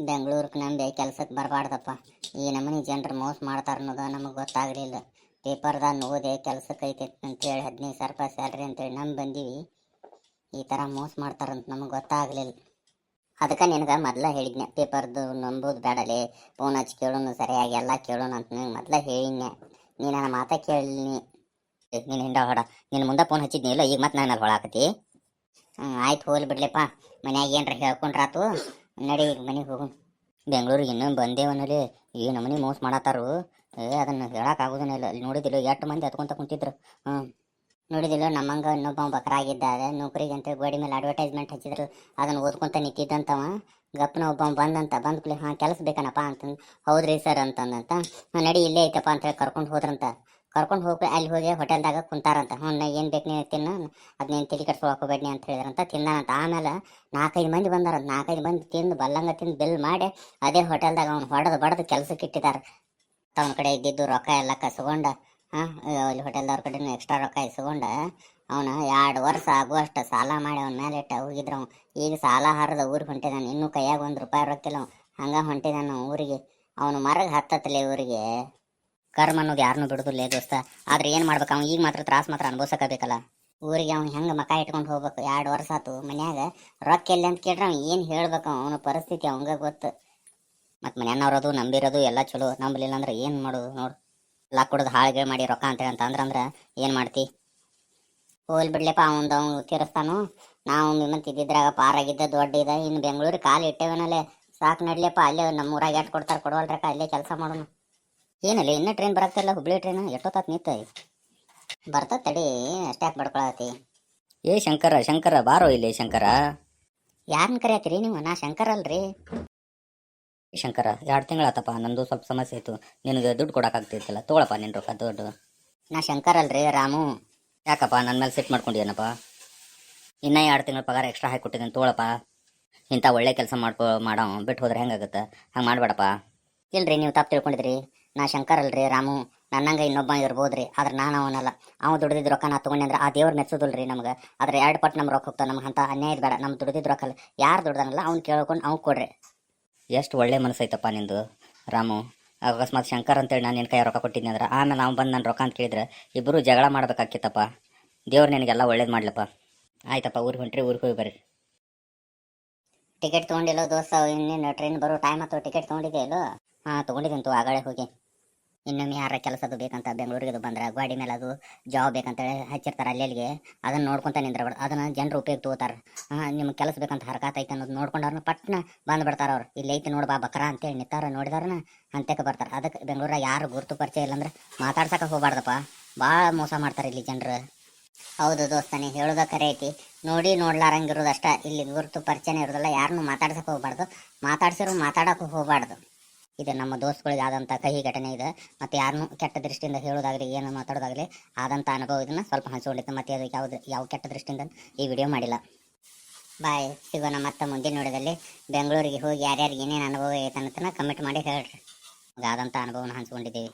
ಬೆಂಗಳೂರಿಗೆ ನಂಬಿ ಕೆಲ್ಸಕ್ಕೆ ಬರಬಾರ್ದಪ್ಪ. ಈ ನಮೂನಿ ಜನರು ಮೋಸ ಮಾಡ್ತಾರೆ ಅನ್ನೋದು ನಮಗೆ ಗೊತ್ತಾಗಲಿಲ್ಲ. ಪೇಪರ್ದಾಗ ಓದೆ ಕೆಲ್ಸಕ್ಕೆ ಐತೆ ಅಂತೇಳಿ 15,000 ರೂಪಾಯಿ ಸ್ಯಾಲ್ರಿ ಅಂತೇಳಿ ನಂಬಿ ಬಂದೀವಿ. ಈ ಥರ ಮೋಸ ಮಾಡ್ತಾರಂತ ನಮಗೆ ಗೊತ್ತಾಗಲಿಲ್ಲ. ಅದಕ್ಕೆ ನಿನಗೆ ಮೊದಲ ಹೇಳಿದ್ನೆ, ಪೇಪರ್ದು ನಂಬೋದು ಬೇಡಲೇ, ಫೋನ್ ಹಚ್ಚಿ ಕೇಳೋನು ಸರಿಯಾಗಿ ಎಲ್ಲ ಕೇಳೋಣ ಅಂತ ನಿನಗೆ ಮೊದಲ ಹೇಳಿದ್ನೆ. ನೀನು ನನ್ನ ಮಾತಾ ಕೇಳಲಿ. ನೀನು ಹಿಂಡ ಹೊಡ ನಿನ್ನ ಮುಂದೆ ಫೋನ್ ಹಚ್ಚಿದ್ನಿ ಇಲ್ಲ, ಈಗ ಮತ್ತೆ ನಾನು ಹೊಳಾಕತಿ. ಆಯ್ತು ಹೋಗ್ಲಿ ಬಿಡ್ಲಿಪ್ಪ, ಮನ್ಯಾಗ ಏನರ ಹೇಳ್ಕೊಂಡ್ರಾತು. ನಡಿ ಈಗ ಮನೆಗೆ ಹೋಗು. ಬೆಂಗಳೂರಿಗೆ ಇನ್ನೂ ಬಂದೇವನಲ್ಲಿ ಈ ನಮ್ಮನೆ ಮೋಸ ಮಾಡತ್ತಾರು. ಅದನ್ನು ಹೇಳೋಕ್ಕಾಗೋದನೇ ಇಲ್ಲ. ಅಲ್ಲಿ ನೋಡಿದಿಲ್ಲ ಎಷ್ಟು ಮಂದಿ ಹತ್ಕೊಂತ ಕುಂತಿದ್ರು. ನೋಡಿದಿಲ್ಲ ನಮ್ಮಂಗ ಇನ್ನೊಬ್ಬ ಬಕರಾಗಿದ್ದ, ನೌಕರಿಗೆ ಅಂತ ಗೋಡಿ ಮೇಲೆ ಅಡ್ವರ್ಟೈಸ್ಮೆಂಟ್ ಹಚ್ಚಿದ್ರು. ಅದನ್ನು ಓದ್ಕೊಂತ ನಿಂತಿದ್ದಂತವ ಗಪ್ಪನ ಒಬ್ಬ ಬಂದಂತ ಬಂದ್ಕೂಲೆ ಕೆಲಸ ಬೇಕನಪ್ಪ ಅಂತಂದು. ಹೌದ್ರಿ ಸರ್ ಅಂತಂದಂತ. ನಡಿ ಇಲ್ಲೇ ಐತಪ್ಪ ಅಂತೇಳಿ ಕರ್ಕೊಂಡು ಹೋದ್ರಂತ. ಕರ್ಕೊಂಡು ಹೋಗಿ ಅಲ್ಲಿ ಹೋಗಿ ಹೋಟೆಲ್ದಾಗ ಕುಂತಾರಂತ. ಏನು ಬೇಕು ನೀನು ತಿನ್ನು, ಅದನ್ನೇನು ತಲೆ ಕಟ್ಸ್ಕೊಳಕ್ಕೆ ಹೋಗ್ಬೇಡಿ ಅಂತ ಹೇಳಿದ್ರಂತ. ತಿಂದಾನಂತ. ಆಮೇಲೆ 4-5 ಮಂದಿ ಬಂದಾರಂತ. 4-5 ಮಂದಿ ತಿಂದು ಬಲ್ಲಂಗ ತಿಂದು ಬಿಲ್ ಮಾಡಿ ಅದೇ ಹೋಟೆಲ್ದಾಗ ಅವ್ನು ಬಡದು ಕೆಲಸಕ್ಕೆ ಇಟ್ಟಿದ್ದಾರೆ. ಅವನ ಕಡೆ ಇದ್ದಿದ್ದು ರೊಕ್ಕ ಎಲ್ಲ ಕಸ್ಕೊಂಡ, ಅಲ್ಲಿ ಹೋಟೆಲ್ದವ್ರ ಕಡೆನೂ ಎಕ್ಸ್ಟ್ರಾ ರೊಕ್ಕ ಇಸ್ಕೊಂಡ ಅವನು 2 ವರ್ಷ ಆಗುವಷ್ಟು ಸಾಲ ಮಾಡಿ ಅವನ ಮೇಲೆ ಇಟ್ಟ ಹೋಗಿದ್ರು. ಅವ್ನು ಈಗ ಸಾಲ ಹರಿದ ಊರಿಗೆ ಹೊಂಟಿದ್ದಾನೆ. ಇನ್ನೂ ಕೈಯಾಗ ₹1 ರೊಕ್ಕಿಲ್ಲ. ಹಂಗೆ ಹೊಂಟಿದ್ದಾನೆ ಊರಿಗೆ. ಅವನು ಮರಗೆ ಹತ್ತತ್ತಲೇ ಊರಿಗೆ. ಕರ್ಮ ಅನ್ನೋದು ಯಾರನ್ನೂ ಬಿಡೋದಿಲ್ಲ ದೋಸ್ತ. ಆದ್ರೆ ಏನು ಮಾಡ್ಬೇಕು, ಅವ್ನು ಈಗ ಮಾತ್ರ ತ್ರಾಸ ಮಾತ್ರ ಅನುಭವಿಸಬೇಕಲ್ಲ. ಊರಿಗೆ ಅವ್ನು ಹೆಂಗೆ ಮಕ ಇಟ್ಕೊಂಡು ಹೋಗ್ಬೇಕು. 2 ವರ್ಷ ಆತು ಮನ್ಯಾಗ ರೊಕ್ಕ ಎಲ್ಲಿ ಅಂತ ಕೇಳ್ರೆ ಅವ್ನು ಏನು ಹೇಳ್ಬೇಕು, ಅವನ ಪರಿಸ್ಥಿತಿ ಅವಂಗ ಗೊತ್ತು. ಮತ್ತು ಮನೆಯವ್ರದು ನಂಬಿರೋದು ಎಲ್ಲ ಚಲೋ, ನಂಬಲಿಲ್ಲ ಅಂದ್ರೆ ಏನು ಮಾಡೋದು ನೋಡು. ಎಲ್ಲ ಕುಡ್ದು ಹಾಳಿಗೆ ಮಾಡಿ ರೊಕ್ಕ ಅಂತೇಳಿ ಅಂದ್ರೆ ಏನು ಮಾಡ್ತಿ. ಹೋಲ್ ಬಿಡ್ಲಿಪ್ಪ, ಅವ್ನು ತೀರಿಸ್ತಾನು. ನಾವು ನಿಮ್ಮಂತ ಇದ್ದಿದ್ರಾಗ ಪಾರಾಗಿದ್ದ ದೊಡ್ಡ ಇದ್ದ. ಇನ್ನು ಬೆಂಗಳೂರಿಗೆ ಕಾಲು ಇಟ್ಟೇವನಲ್ಲೇ ಸಾಕು. ನಡ್ಲಿಯಪ್ಪ, ಅಲ್ಲೇ ನಮ್ಮ ಊರಾಗ ಎಷ್ಟು ಕೊಡ್ತಾರೆ ಕೊಡವಲ್ರಕ್ಕ, ಅಲ್ಲೇ ಕೆಲಸ ಮಾಡೋಣ. ಏನಲ್ಲಿ ಇನ್ನೂ ಟ್ರೈನ್ ಬರೋಕ್ತಿಲ್ಲ, ಹುಬ್ಳಿ ಟ್ರೈನ್ ಎಷ್ಟೊತ್ತಾತ್ ನಿಂತ. ಬರ್ತದ ತಡಿ, ಅಷ್ಟ್ಯಾಕೆ ಬಡ್ಕೊಳತಿ. ಏ ಶಂಕರ ಬಾರೋ ಇಲ್ಲಿ. ಶಂಕರ ಯಾರನ್ನ ಕರೆಯತ್ತೀರಿ ನೀವು? ನಾ ಶಂಕರ್ ಅಲ್ರಿ. ಶಂಕರ 2 ತಿಂಗಳಾತಪ್ಪ, ನಂದು ಸ್ವಲ್ಪ ಸಮಸ್ಯೆ ಇತ್ತು. ನಿನಗೆ ದುಡ್ಡು ಕೊಡೋಕ್ಕಾಗ್ತಿರ್ತಿಲ್ಲ. ತೊಗೊಳಪ್ಪ ನಿನ್ನ ರೊಕ್ಕ ದುಡ್ಡು. ನಾ ಶಂಕರ್ ಅಲ್ರಿ, ರಾಮು. ಯಾಕಪ್ಪ ನನ್ನ ಮೇಲೆ ಸೆಟ್ ಮಾಡ್ಕೊಂಡಿಯೇನಪ್ಪ? ಇನ್ನೂ 2 ತಿಂಗಳ ಪಗಾರ ಎಕ್ಸ್ಟ್ರಾ ಹಾಕಿ ಕೊಟ್ಟಿದ್ದೀನಿ, ತೊಗೊಳಪ್ಪ. ಇಂಥ ಒಳ್ಳೆ ಕೆಲಸ ಮಾಡೋ ಬಿಟ್ಟು ಹೋದ್ರೆ ಹೆಂಗಾಗುತ್ತೆ? ಹಂಗೆ ಮಾಡಬೇಡಪ್ಪ. ಇಲ್ರಿ, ನೀವು ತಪ್ಪು ತಿಳ್ಕೊಂಡಿದ್ರಿ. ನಾ ಶಂಕರ್ ಅಲ್ರಿ, ರಾಮು. ನನ್ನಂಗೆ ಇನ್ನೊಬ್ಬ ಇರ್ಬೋದ್ರಿ, ಆದ್ರೆ ನಾನು ಅವನಲ್ಲ. ಅವ್ನು ದುಡ್ದಿದ್ದು ರೊಕ್ಕ ನಾ ತೊಗೊಂಡೆ ಅಂದ್ರೆ ಆ ದೇವ್ರು ಮೆಚ್ಚೋದಿಲ್ರಿ ನಮ್ಗೆ. ಆದ್ರೆ 2 ಪಟ್ಟು ನಮ್ಮ ರೊಕ್ಕ ಹೋಗ್ತಾವೆ. ನಮ್ಗೆ ಅಂತ ಅನ್ಯಾಯ ಬೇಡ. ನಮ್ಮ ದುಡ್ದಿದ್ದು ರೊಕ್ಕಲ್ಲ, ಯಾರು ದುಡ್ದನಲ್ಲ ಅವ್ನು ಕೇಳ್ಕೊಂಡು ಅವ್ನು ಕೊಡ್ರಿ. ಎಷ್ಟು ಒಳ್ಳೆ ಮನಸ್ಸೈತಪ್ಪ ನಿಂದು ರಾಮು. ಅಕಸ್ಮಾತ್ ಶಂಕರ್ ಅಂತೇಳಿ ನಾನು ನಿನ್ನ ಕೈ ರೊಕ್ಕ ಕೊಟ್ಟಿದ್ನಿ ಅಂದ್ರೆ ಆಮೇಲೆ ನಾವು ಬಂದು ನನ್ನ ರೊಕ್ಕ ಅಂತ ಕೇಳಿದ್ರೆ ಇಬ್ಬರು ಜಗಳ ಮಾಡ್ಬೇಕಾಕಿತ್ತಪ್ಪ. ದೇವ್ರು ನಿನಗೆಲ್ಲ ಒಳ್ಳೇದು ಮಾಡ್ಲಪ್ಪ. ಆಯ್ತಪ್ಪ, ಊರಿಗೆ ಹೊಂಟ್ರಿ, ಊರಿಗೆ ಹೋಗಿ ಬರ್ರಿ. ಟಿಕೆಟ್ ತೊಗೊಂಡಿಲ್ಲ ದೋಸ್ತ, ಇನ್ನೇನು ಟ್ರೈನ್ ಬರೋ ಟೈಮ್ ಆಯ್ತು. ಟಿಕೆಟ್ ತೊಗೊಂಡಿದ್ದೆ ಇಲ್ಲೋ? ತೊಗೊಂಡಿದ್ದಂತು ಆಗಳೇ ಹೋಗಿ. ಇನ್ನೊಮ್ಮೆ ಯಾರ ಕೆಲಸದು ಬೇಕಂತ ಬೆಂಗಳೂರಿಗೆ ಬಂದ್ರೆ ಗಾಡಿ ಮೇಲೆ ಅದು ಜಾಬ್ ಬೇಕಂತೇಳಿ ಹಚ್ಚಿರ್ತಾರೆ ಅಲ್ಲಿಗೆ. ಅದನ್ನು ನೋಡ್ಕೊಂತ ನಿಂದ್ರಬೇಡ. ಅದನ್ನು ಜನರು ಉಪಯೋಗ ತಗೋತಾರೆ. ನಿಮ್ಗೆ ಕೆಲಸ ಬೇಕಂತ ಹರಕಾತ ಐತೆ ಅನ್ನೋದು ನೋಡ್ಕೊಂಡವ್ರನ್ನ ಪಟ್ನ ಬಂದುಬಿಡ್ತಾರೆ. ಅವ್ರು ಇಲ್ಲಿ ಐತೆ ನೋಡು ಬಾ ಬಕರ ಅಂತೇಳಿ ನಿಂತಾರ, ನೋಡಿದಾರನ ಅಂತಕ್ಕೆ ಬರ್ತಾರೆ. ಅದಕ್ಕೆ ಬೆಂಗಳೂರಾಗ ಯಾರು ಗುರುತು ಪರಿಚಯ ಇಲ್ಲಾಂದ್ರೆ ಮಾತಾಡ್ಸಕ್ಕೆ ಹೋಗ್ಬಾರ್ದಪ್ಪ. ಭಾಳ ಮೋಸ ಮಾಡ್ತಾರೆ ಇಲ್ಲಿ ಜನರು. ಹೌದು ದೋಸ್ತಾನೆ, ಹೇಳೋದ ಕರೆ ಐತಿ. ನೋಡಿ ನೋಡ್ಲಾರಂಗಿರೋದಷ್ಟ. ಇಲ್ಲಿ ಗುರುತು ಪರಿಚಯನೇ ಇರೋದಿಲ್ಲ. ಯಾರನ್ನೂ ಮಾತಾಡ್ಸಕ್ಕೆ ಹೋಗ್ಬಾರ್ದು. ಮಾತಾಡ್ಸಿರೋ ಮಾತಾಡೋಕೆ ಹೋಗ್ಬಾರ್ದು. ಇದು ನಮ್ಮ ದೋಸ್ತುಗಳಿಗೆ ಆದಂಥ ಕಹಿ ಘಟನೆ ಇದೆ. ಮತ್ತು ಯಾರನ್ನೂ ಕೆಟ್ಟ ದೃಷ್ಟಿಯಿಂದ ಹೇಳೋದಾಗಲಿ ಏನು ಮಾತಾಡೋದಾಗಲಿ ಆದಂಥ ಅನುಭವ ಇದನ್ನು ಸ್ವಲ್ಪ ಹಂಚ್ಕೊಂಡಿತ್ತು. ಮತ್ತು ಅದಕ್ಕೆ ಯಾವ ಕೆಟ್ಟ ದೃಷ್ಟಿಯಿಂದ ಈ ವಿಡಿಯೋ ಮಾಡಿಲ್ಲ. ಬಾಯ್, ಸಿಗೋಣ ಮತ್ತೆ ಮುಂದಿನ ವಿಡಿಯೋದಲ್ಲಿ. ಬೆಂಗಳೂರಿಗೆ ಹೋಗಿ ಯಾರ್ಯಾರಿಗೆ ಏನೇನು ಅನುಭವ ಐತೆ ಅನ್ನೋದನ್ನ ಕಮೆಂಟ್ ಮಾಡಿ ಹೇಳ್ರಿ. ಆದಂಥ ಅನುಭವನ ಹಂಚ್ಕೊಂಡಿದ್ದೀವಿ.